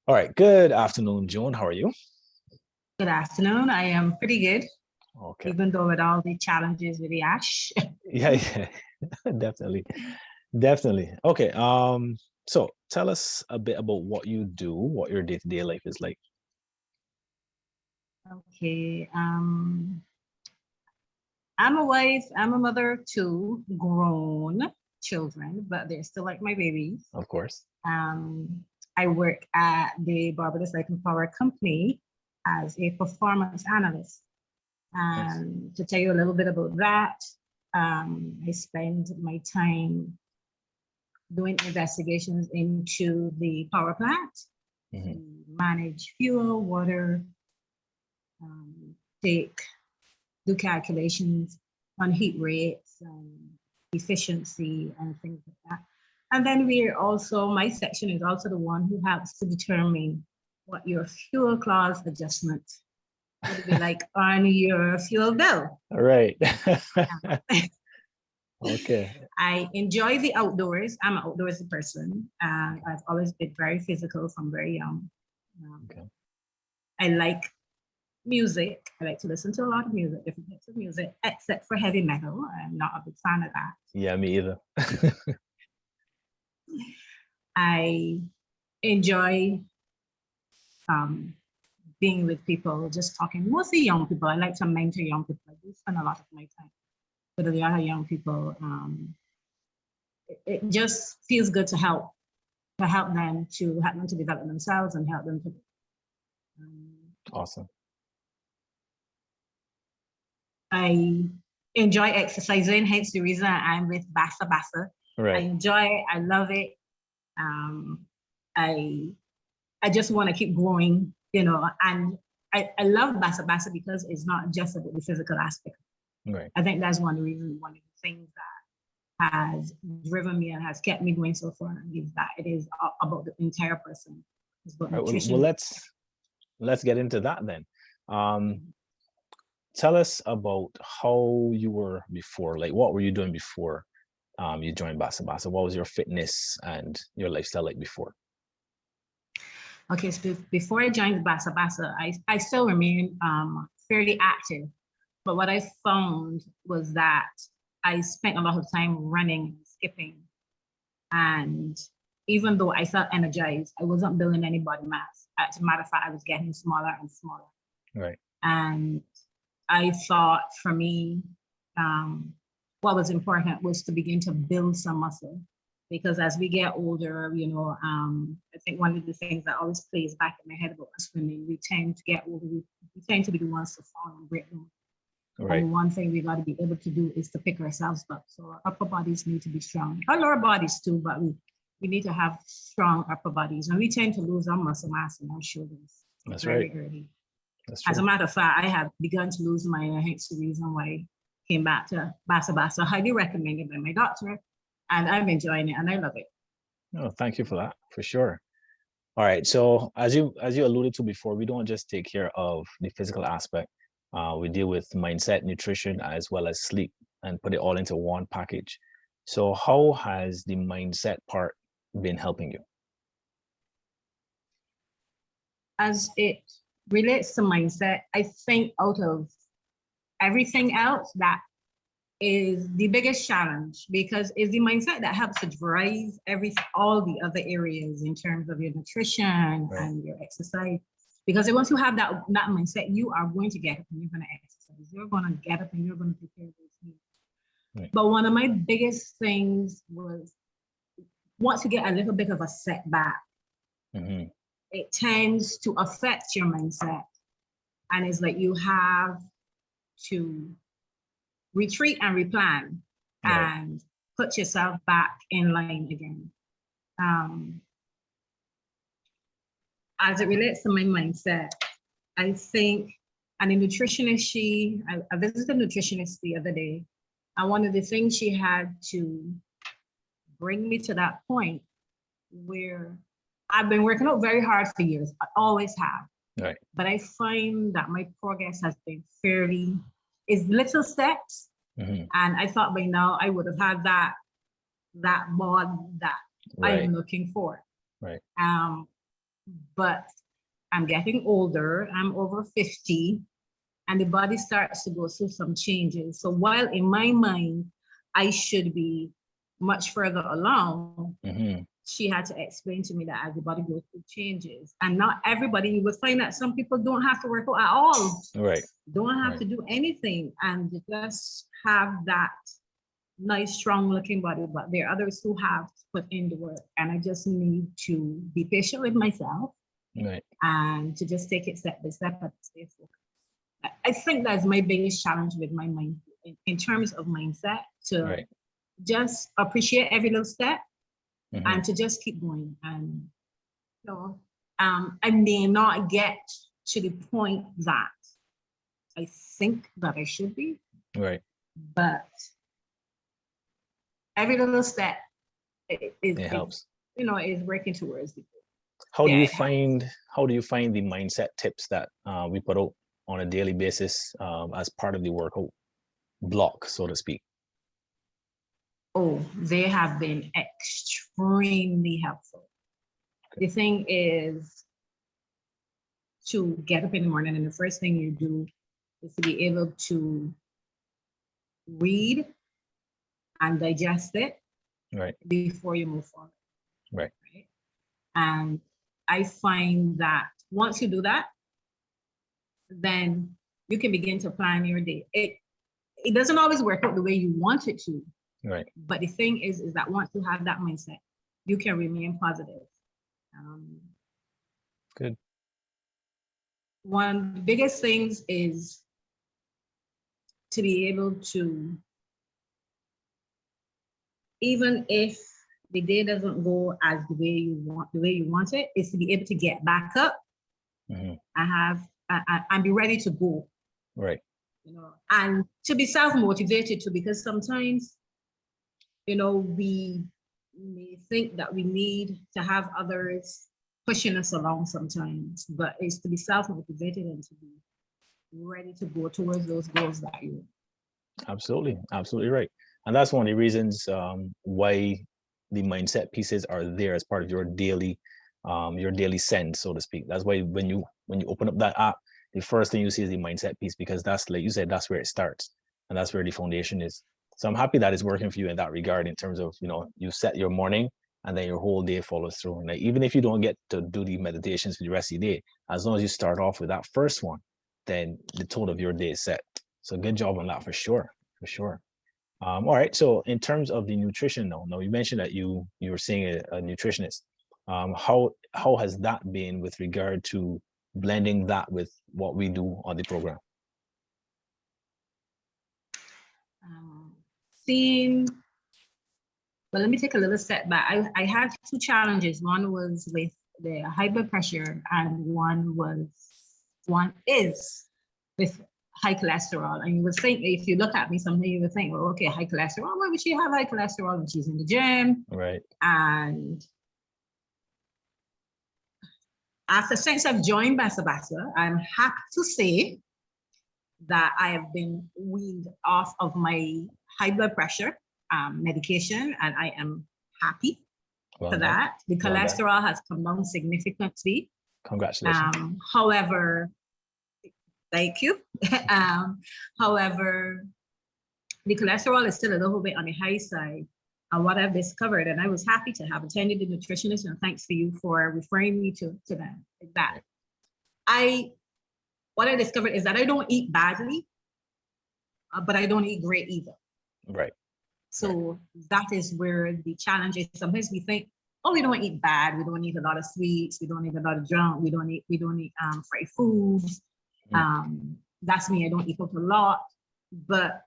All right. Good afternoon, Joan. How are you? Good afternoon. I am pretty good, Okay. even though with all the challenges with the ash. Yeah, yeah, definitely. Definitely. Okay. So tell us a bit about what you do, what your day-to-day life is like. Okay. I'm a wife. I'm a mother of two grown children, but they're still like my babies. Of course. Um, I work at the Barbados Light and Power Company as a performance analyst. Nice. And to tell you a little bit about that, I spend my time doing investigations into the power plant. Hmm. We manage fuel, water, um, take, do calculations on heat rates and efficiency and things like that. And then we're also, my section is also the one who helps to determine what your fuel clause adjustment would be like on your fuel bill. All right. Okay. I enjoy the outdoors. I'm an outdoorsy person. I've always been very physical from very young. Um, Okay. I like music. I like to listen to a lot of music, different types of music, except for heavy metal. I'm not a big fan of that. Yeah, me either. I enjoy um, being with people, just talking, mostly young people. I like to mentor young people. I do spend a lot of my time with a lot of young people. It just feels good to help them to develop themselves and help them to. Um, Awesome. I enjoy exercising, hence the reason I'm with Bassa Bassa. I Right. enjoy it. I love it. Um, I I just want to keep growing, and I love Bassa Bassa because it's not just about the physical aspect. Right. I think that's one of the things that has driven me and has kept me going so far is that it is about the entire person. It's about All right. Well, nutrition. let's get into that then. Um, Tell us about how you were before. Like, what were you doing before you joined Basa Basa? What was your fitness and your lifestyle like before? Okay, so before I joined Basa Basa, I still remain fairly active. But what I found was that I spent a lot of time running and skipping. And even though I felt energized, I wasn't building any body mass. As a matter of fact, I was getting smaller and smaller. Right. And I thought for me, what was important was to begin to build some muscle. Because as we get older, I think one of the things that always plays back in my head about us women, we tend to get older, we tend to be the ones to fall and break them. And Right. the one thing we got to be able to do is to pick ourselves up. So our upper bodies need to be strong. Our lower bodies too, but we need to have strong upper bodies. And we tend to lose our muscle mass in our shoulders That's right. very early. That's As a true. matter of fact, I have begun to lose mine, hence the reason why I came back to Basa Basa. Highly recommended by my doctor, and I'm enjoying it and I love it. Oh, thank you for that, for sure. All right. So as you alluded to before, we don't just take care of the physical aspect. We deal with mindset, nutrition, as well as sleep, and put it all into one package. So how has the mindset part been helping you? As it relates to mindset, I think out of everything else, that is the biggest challenge because it's the mindset that helps to drive all the other areas in terms of your nutrition Right. and your exercise. Because once you have that mindset, you are going to get up and you're going to exercise. You're going to get up and you're going to take care of those needs. Right. But one of my biggest things was once you get a little bit of a setback, Mm-hmm. it tends to affect your mindset. And it's like you have to retreat and replan Right. and put yourself back in line again. Um, as it relates to my mindset, I think, and a nutritionist, I visited a nutritionist the other day, and one of the things she had to bring me to that point where I've been working out very hard for years, I always have, Right. but I find that my progress has been is little steps. Mm-hmm. And I thought by now I would have had that bod that Right. I'm looking for. Right. Um, but I'm getting older. I'm over 50, and the body starts to go through some changes. So while in my mind, I should be much further along, she had to explain to me that as the body goes through changes, and not everybody, you would find that some people don't have to work out at all. Right. Don't have to do anything and just have that nice, strong looking body. But there are others who have to put in the work. And I just need to be patient with myself. Right. And to just take it step by step and stay focused. I think that's my biggest challenge with my mind in terms of mindset, to just appreciate every little step and to just keep going. And I may not get to the point that I think that I should be, right, but every little step it helps. Is working towards the goal. How do you find the mindset tips that we put out on a daily basis as part of the workout block, so to speak? Oh, they have been extremely helpful. The thing is to get up in the morning, and the first thing you do is to be able to read and digest it before you move forward. Right. And I find that once you do that, then you can begin to plan your day. It doesn't always work out the way you want it to. Right. But the thing is that once you have that mindset, you can remain positive. Good. One of the biggest things is to be able to, even if the day doesn't go as the way you want it, is to be able to get back up and be ready to go. Right. And to be self-motivated too, because sometimes, we may think that we need to have others pushing us along sometimes, but it's to be self-motivated and to be ready to go towards those goals that you. Absolutely right. And that's one of the reasons why the mindset pieces are there as part of your daily send, so to speak. That's why when you open up that app, the first thing you see is the mindset piece, because that's, like you said, that's where it starts and that's where the foundation is. So I'm happy that it's working for you in that regard, in terms of, you set your morning and then your whole day follows through. And like, even if you don't get to do the meditations for the rest of the day, as long as you start off with that first one, then the tone of your day is set. So good job on that, for sure. All right. So in terms of the nutrition, now you mentioned that you were seeing a nutritionist. How has that been with regard to blending that with what we do on the program? Well, let me take a little step back. I had two challenges. One was with the high blood pressure, and one is with high cholesterol. And you would think, if you look at me, something you would think, well, okay, high cholesterol. Why would she have high cholesterol when she's in the gym? Right. And since I've joined Basa, I'm happy to say that I have been weaned off of my high blood pressure medication, and I am happy for that. The cholesterol has come down significantly. Congratulations. However, thank you. However, the cholesterol is still a little bit on the high side. And what I've discovered, and I was happy to have attended the nutritionist, and thanks for you for referring me to them, is that what I discovered is that I don't eat badly, but I don't eat great either. Right. So that is where the challenge is. Sometimes we think, oh, we don't eat bad. We don't eat a lot of sweets. We don't eat a lot of junk. We don't eat fried foods. That's me. I don't eat a lot. But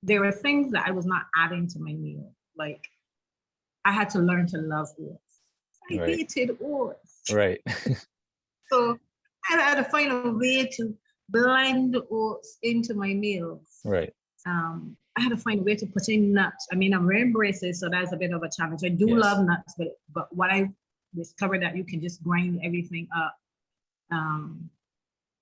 there were things that I was not adding to my meal. Like, I had to learn to love oats. I hated oats. Right. So I had to find a way to blend oats into my meals. Right. I had to find a way to put in nuts. I mean, I'm wearing braces, so that's a bit of a challenge. I do love nuts, but what I discovered that you can just grind everything up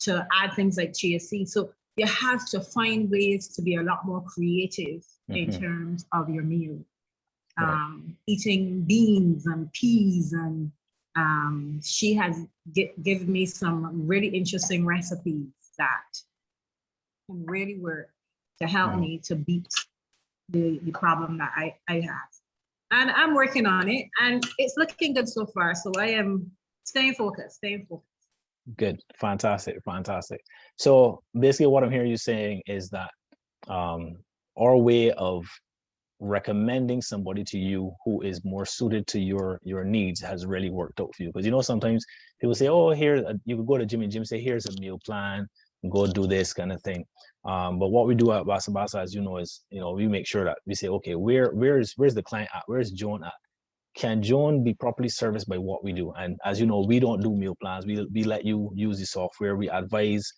to add things like chia seeds. So you have to find ways to be a lot more creative in terms of your meal. Eating beans and peas and She has given me some really interesting recipes that can really work to help me to beat the problem that I have. And I'm working on it, and it's looking good so far. So I am staying focused, staying focused. Good, fantastic, fantastic. So basically what I'm hearing you saying is that our way of recommending somebody to you who is more suited to your needs has really worked out for you. Because you know, sometimes people say, oh, here, you could go to Jim say, here's a meal plan, go do this kind of thing. But what we do at Basa Basa, as you know, is, you know, we make sure that we say, okay, where's the client at? Where's Joan at? Can Joan be properly serviced by what we do? And as you know, we don't do meal plans. We let you use the software. We advise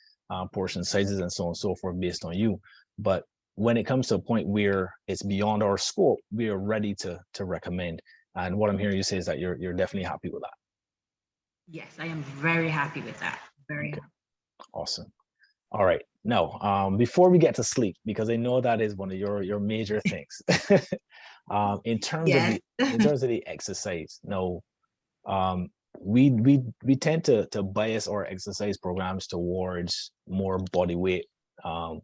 portion sizes and so on and so forth based on you. But when it comes to a point where it's beyond our scope, we are ready to recommend. And what I'm hearing you say is that you're definitely happy with that. Yes, I am very happy with that. Very happy. Awesome. All right. Now, before we get to sleep, because I know that is one of your major things. In terms of the exercise, now, we tend to bias our exercise programs towards more body weight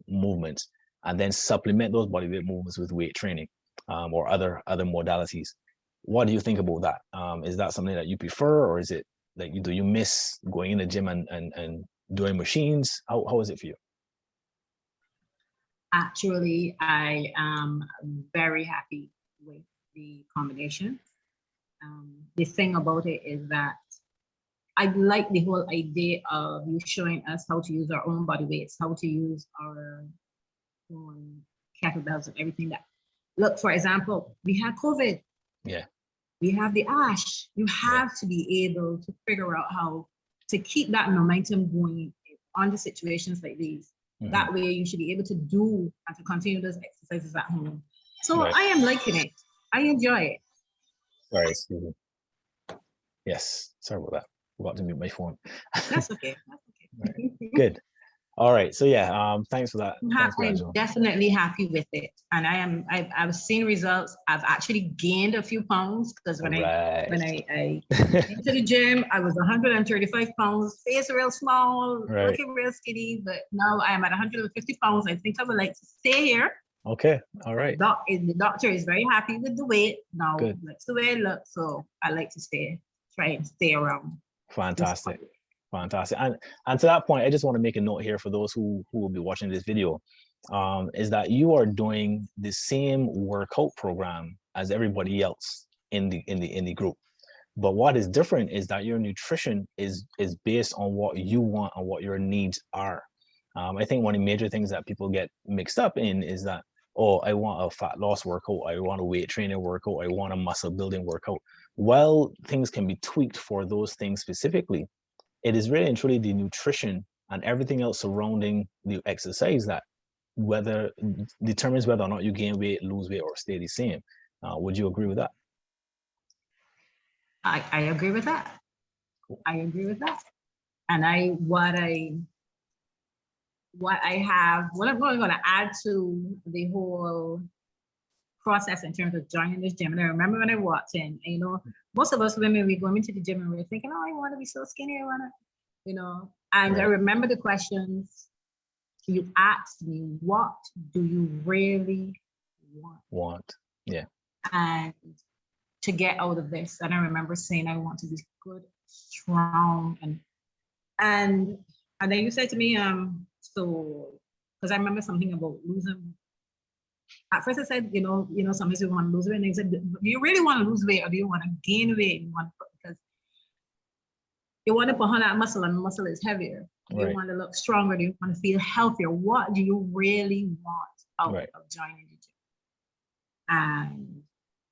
movements, and then supplement those body weight movements with weight training or other modalities. What do you think about that? Is that something that you prefer, or is it like do you miss going in the gym and doing machines? How is it for you? Actually, I am very happy with the combination. The thing about it is that I like the whole idea of you showing us how to use our own body weights, how to use our own kettlebells and everything that. Look, for example, we have COVID. Yeah. We have the ash. You have to be able to figure out how to keep that momentum going on the situations like these. That way you should be able to do and to continue those exercises at home. So I am liking it. I enjoy it. Sorry, excuse me. Yes, sorry about that. Forgot to mute my phone. That's okay. That's okay. Good. All right. So yeah, thanks for that. I'm definitely happy with it. And I've seen results. I've actually gained a few pounds because when I went to the gym, I was 135 pounds, face real small, looking real skinny, but now I'm at 150 pounds. I think I would like to stay here. Okay. All right. The doctor is very happy with the weight. Now that's the way it looks. So I like to try and stay around. Fantastic. Fantastic. And to that point, I just want to make a note here for those who will be watching this video, is that you are doing the same workout program as everybody else in the group. But what is different is that your nutrition is based on what you want and what your needs are. I think one of the major things that people get mixed up in is that, oh, I want a fat loss workout, I want a weight training workout, I want a muscle building workout. Well, things can be tweaked for those things specifically. It is really and truly the nutrition and everything else surrounding the exercise that determines whether or not you gain weight, lose weight, or stay the same. Would you agree with that? I agree with that. I agree with that. And what I'm going to add to the whole process in terms of joining this gym. And I remember when I walked in, and, most of us women, we go into the gym and we're thinking, oh, I want to be so skinny. I want to, and I remember the questions you asked me, what do you really want? Yeah. And to get out of this. And I remember saying, I want to be good, strong. And then you said to me, because I remember something about losing. At first I said, sometimes you want to lose weight. And I said, do you really want to lose weight or do you want to gain weight? Because you want to put on that muscle and the muscle is heavier. Do you want to look stronger? Do you want to feel healthier? What do you really want out of joining the gym? And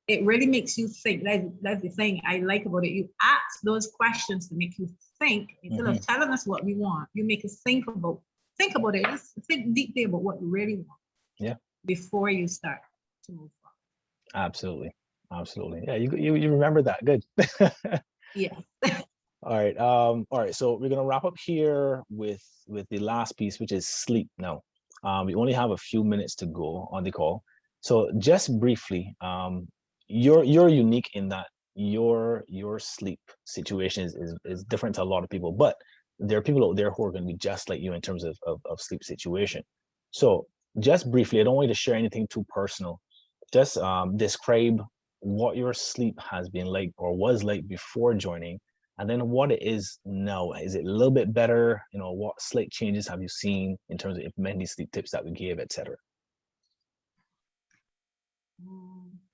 it really makes you think. That's the thing I like about it. You ask those questions to make you think instead of telling us what we want. You make us think about it. Just think deeply about what you really want. Yeah. Before you start to move forward. Absolutely. Yeah, you remember that. Good. Yeah. All right. So we're gonna wrap up here with the last piece, which is sleep. Now, we only have a few minutes to go on the call. So just briefly, you're unique in that your sleep situation is different to a lot of people, but there are people out there who are going to be just like you in terms of sleep situation. So just briefly, I don't want you to share anything too personal. Just describe what your sleep has been like or was like before joining, and then what it is now. Is it a little bit better? You know, what slight changes have you seen in terms of implementing sleep tips that we gave, etc.?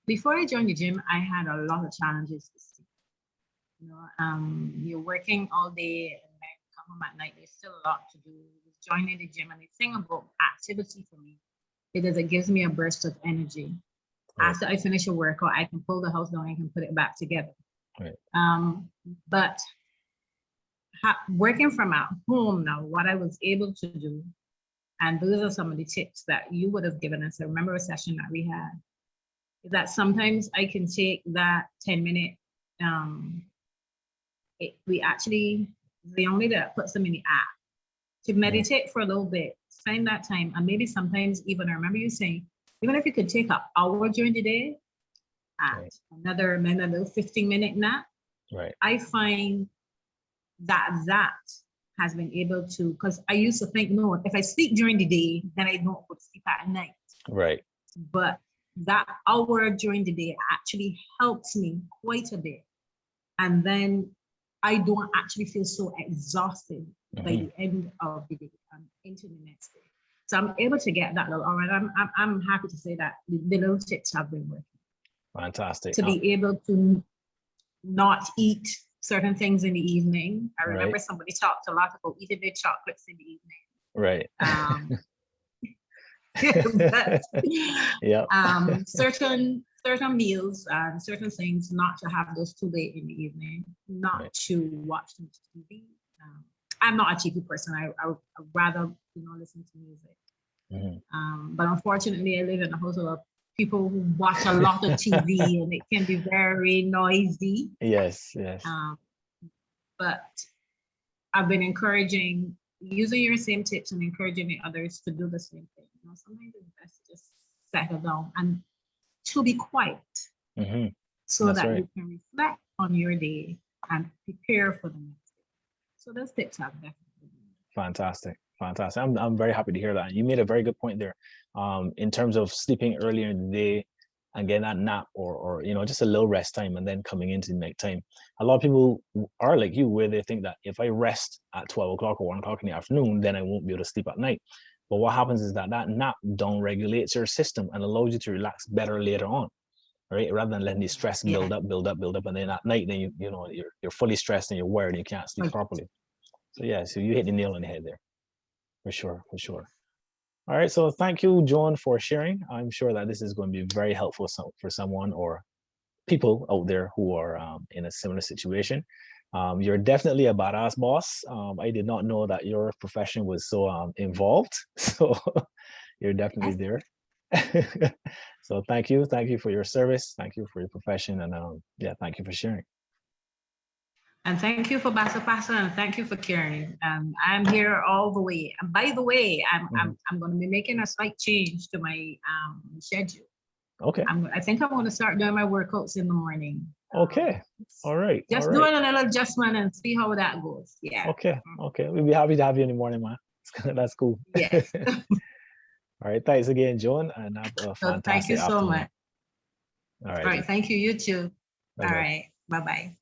Before I joined the gym, I had a lot of challenges with sleep. You know, you're working all day and then come home at night. There's still a lot to do. Joining the gym, and the thing about activity for me, it gives me a burst of energy. Right. After I finish a workout, I can pull the house down, I can put it back together. Right. But working from at home now, what I was able to do, and those are some of the tips that you would have given us. I remember a session that we had, is that sometimes I can take that 10-minute, they only that puts them in the app to meditate for a little bit, spend that time, and maybe sometimes even, I remember you saying, even if you could take an hour during the day, and another 15-minute nap, right? I find that has been able to, because I used to think, no, if I sleep during the day, then I don't go to sleep at night. Right. But that hour during the day actually helps me quite a bit. And then I don't actually feel so exhausted by the end of the day and into the next day. So I'm able to get that little, all right, I'm happy to say that the little tips have been working. Fantastic. To be able to not eat certain things in the evening. I remember somebody talked a lot about eating their chocolates in the evening. Right. But, certain meals and certain things, not to have those too late in the evening, not to watch too much TV. I'm not a TV person. I would rather, listen to music. But unfortunately, I live in a household of people who watch a lot of TV and it can be very noisy. Yes. But I've been using your same tips and encouraging the others to do the same thing. Sometimes it's best to just settle down and to be quiet, so that's that you can reflect on your day and prepare for the next day. So those tips have definitely been fantastic. I'm very happy to hear that. You made a very good point there. In terms of sleeping earlier in the day and getting that nap or just a little rest time and then coming into the night time. A lot of people are like you, where they think that if I rest at 12 o'clock or 1 o'clock in the afternoon, then I won't be able to sleep at night. But what happens is that nap down regulates your system and allows you to relax better later on, right? Rather than letting the stress build up, and then at night, then you're fully stressed and you're worried and you can't sleep properly. So so you hit the nail on the head there, for sure. All right, so thank you, Joan, for sharing. I'm sure that this is going to be very helpful for someone or people out there who are in a similar situation. You're definitely a badass boss. I did not know that your profession was so involved. So you're definitely there. So thank you for your service. Thank you for your profession, and thank you for sharing. And thank you for Pasa, and thank you for caring. I'm here all the way. And by the way, I'm going to be making a slight change to my schedule. Okay. I think I'm going to start doing my workouts in the morning. Okay. All right. Just doing a little adjustment and see how that goes. Yeah. Okay. We'll be happy to have you in the morning, man. That's cool. Yes. All right. Thanks again, Joan, and have a fantastic afternoon. Thank you so much. All right. Thank you. You too. All right. Bye-bye.